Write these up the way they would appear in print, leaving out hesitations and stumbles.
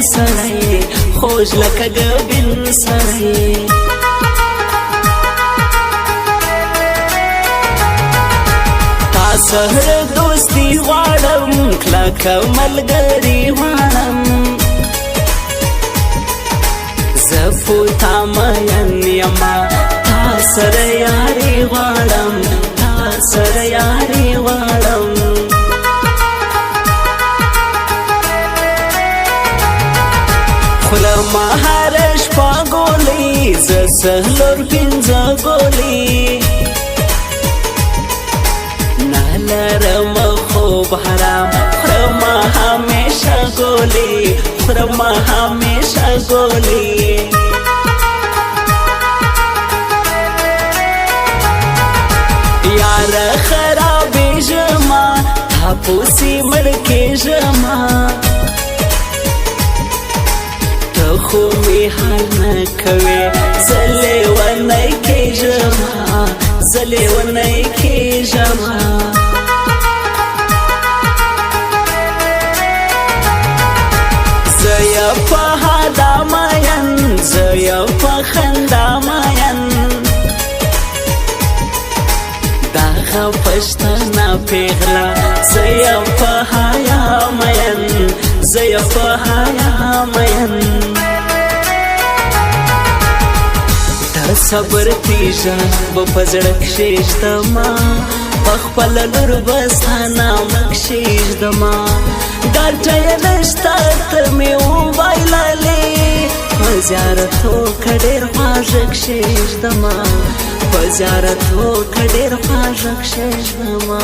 سړی خوږ لکه ګبین سړی تا سهر دوستی غواړم کلکه ملګري غواړم زه په تا مین یما تا سره یاري غواړم تا سره یاري غواړم خوله ما هره شپه ګولۍ زه څلور پنځه ګولۍ نه لرم خوب حرام خورم همیشه ګولۍ خورم همیشه ګولۍ یاره خرابېږمه تا پسې مړ کېږمه خو می حال نه کوي زه لیونی کېږمه زه لیونی کېږمه زه یې په هدا مین زه یې په خندا مین دغه پښتنه پیغله زه یې په حیا مین زه یې په حیا مین صبر تیجا په زړه کښې ږدمه په خپله لور به ستا نامه کښې ږدمه ګټه یې نشته ته مې وبایللې په زیارتو که ډېر خواږه کښې ږدمه په زیارتو که ډېر خواږه کښې ږدمه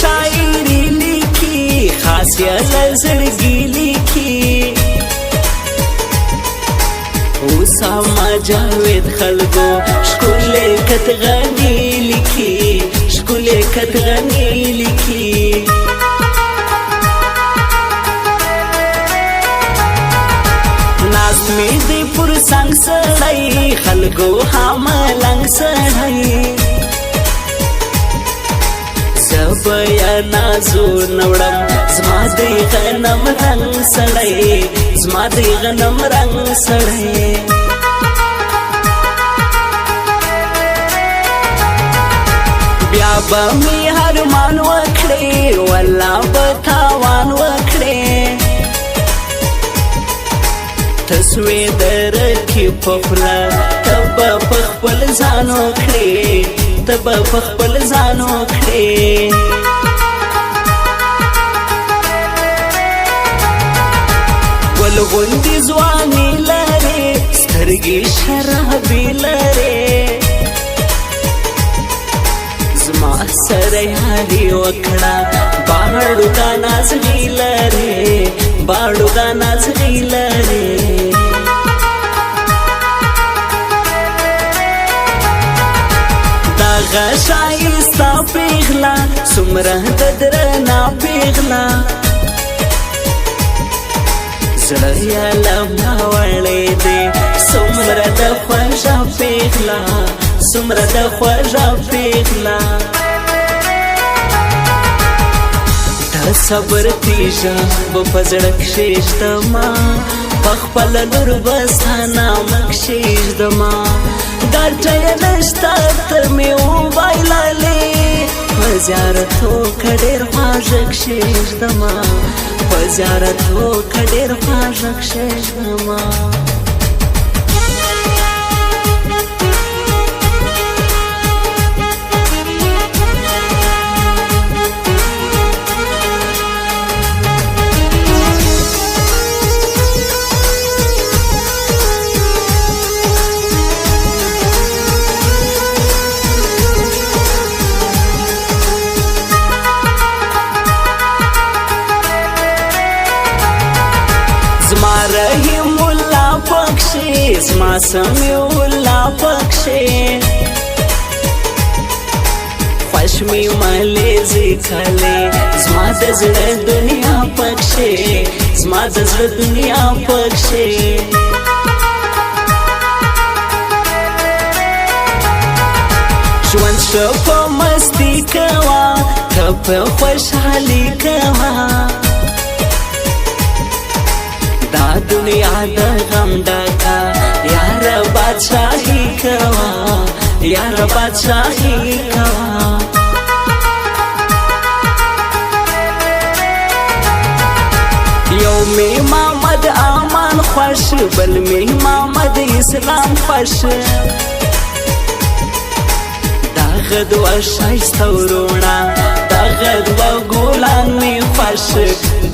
شاعری لیکي خاص یې له زړګي لیکي اسامه جاوید خلکو ښکلی کتغني لیکي ښکلی کتغني لیکي ناست مې دی پر څنګ سړی خلکو هملنګ سړی زه یا نازو نوړم زما دی غنم رنګ سړی زما دی غنم رنګ سړی بیا به مې ارمان وکړې والله به تاوان وکړې ته سوې د رکې په خوله ته به په خپل ځان وکړې ته به په خپل ځان وکړې ګل غوندې ځواني لرې سترګې شرابي لرې زما سره یاري وکړه باړوګا نازلي لرې باړوګا نازلي لرې دغه ښایسته پیغله څومره د درنه پیغله زړه یې له ما وړی دی څومره د خوږه پیغله څومره د خوږه پیغله د صبر تیږه به په زړه کښې ږدمه په خپله لور به ستا نامه کښې ږدمه ګټه یې نشته ته مې وبایللې په زیارتو که ډېر خواږه کښې ږدمه په زیارتو که ډېر خواږه کښې ږدمه سمیع الله پکښې خوش می مالې ځکلې زما د زړه دنیا پکښې زما د زړه دنیا پکښې ژوند ښه په مستي کوه ته په خوشحالي کوه دا دنیا د غم ډکه یاره بادشاهي کوه یاره بادشاهي کوه یو می محمد امان خوش بل می محمد اسلام خوش دغه دوه ښایسته وروڼه دغه دوه ګلان می خوښ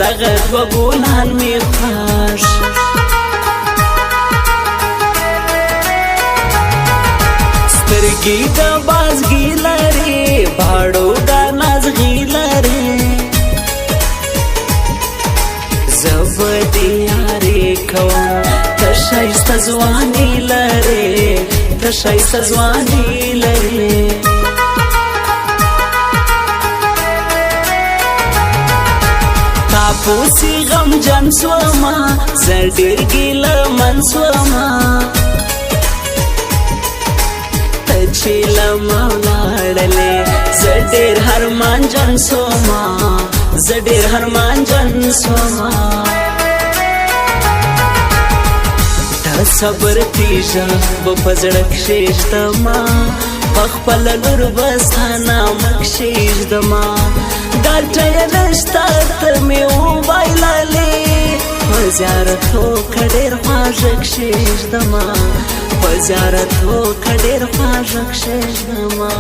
دغه دوه ګلان می خوښ سترګې د بازګي لري باړو د نازغي لري زه به دې یارې کوم ته ښایسته ځواني لرې ته ښایسته ځواني لرې تاپوسي غمجن سوما زه ډېر ګیلهمن سوما ته چې له ما ولاړلې زه ډېر هرمانجن سوما زه ډېر هرمانجن سوما د صبر تیژه به په زړه کښې ږدمه په خپله لور به ستا نامه کښې ږدمه ګټه یې نشته ته مې وبایللې په زیارتو که ډېر خواږه کښې ږدمه په زیارتو که ډېر خواږه کښې ږدمه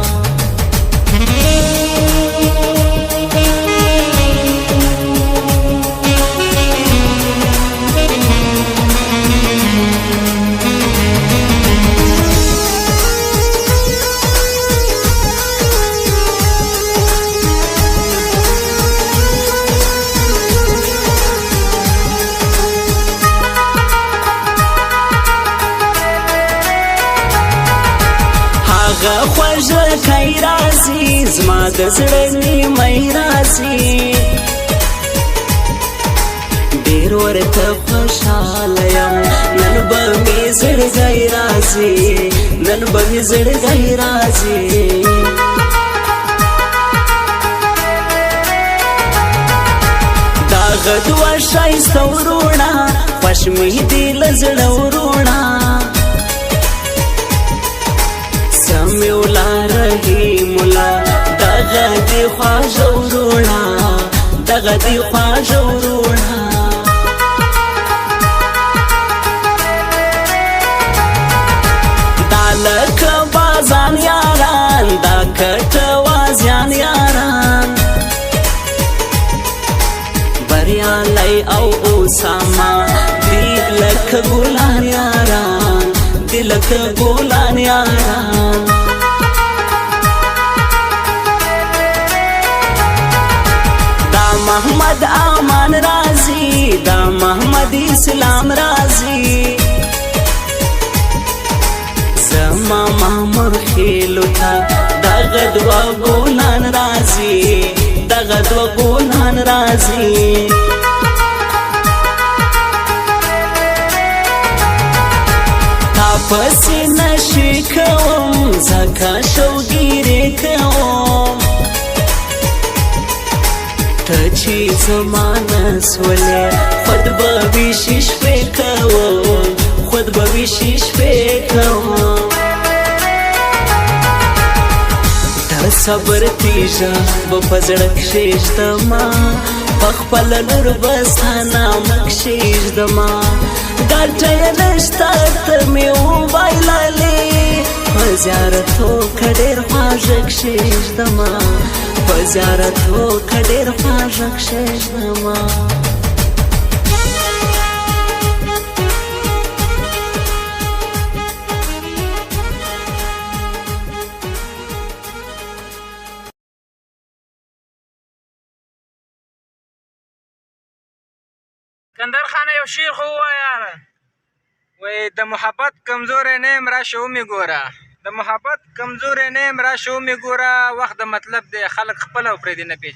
هغه خوږه کای راځي زما د زړه نیمۍ راځي ډېر ورته خوشحاله یم نن به مې زړګی راځي نن به مې زړګی راځي دغه دوه ښایسته وروڼه خوښ مې دي له زړه وروڼه سمیع الله رحیم الله دغه دې خواږه وروڼه دغه دې خواږه وروڼه دا لکه بازان یاران دا کټه وازیان یاران بریالی او اسامه دی لکه ګلان یاران دی لکه ګلان یاران دا محمد امان رازی دا محمد اسلام رازی زما مامور خیلو تا دغه دوه ګلان رازی دغه دوه ګلان رازی پسې نشي کوم ځکه شوګیرې کوم ته چې زما نه سولې خود به ویشي شپې کوم خود به ویشي شپې کوم د صبر تیژه به په زړه کښې ږدمه په خپله لور به ستا نامه کښې ږدمه ګټه یې نشته ته مې وبایللې په زیارتو که ډېر خواږه کښې ږدمه په زیارتو که ډېر خواږه کښې ږدمه اسکندر خان یو شعر خو ووایه یاره وای د محبت کمزوری نه یم راشه ومې ګوره، د محبت کمزوری نه یم راشه ومې ګوره، وخت د مطلب دی خلک خپل او پردي نه پېژني.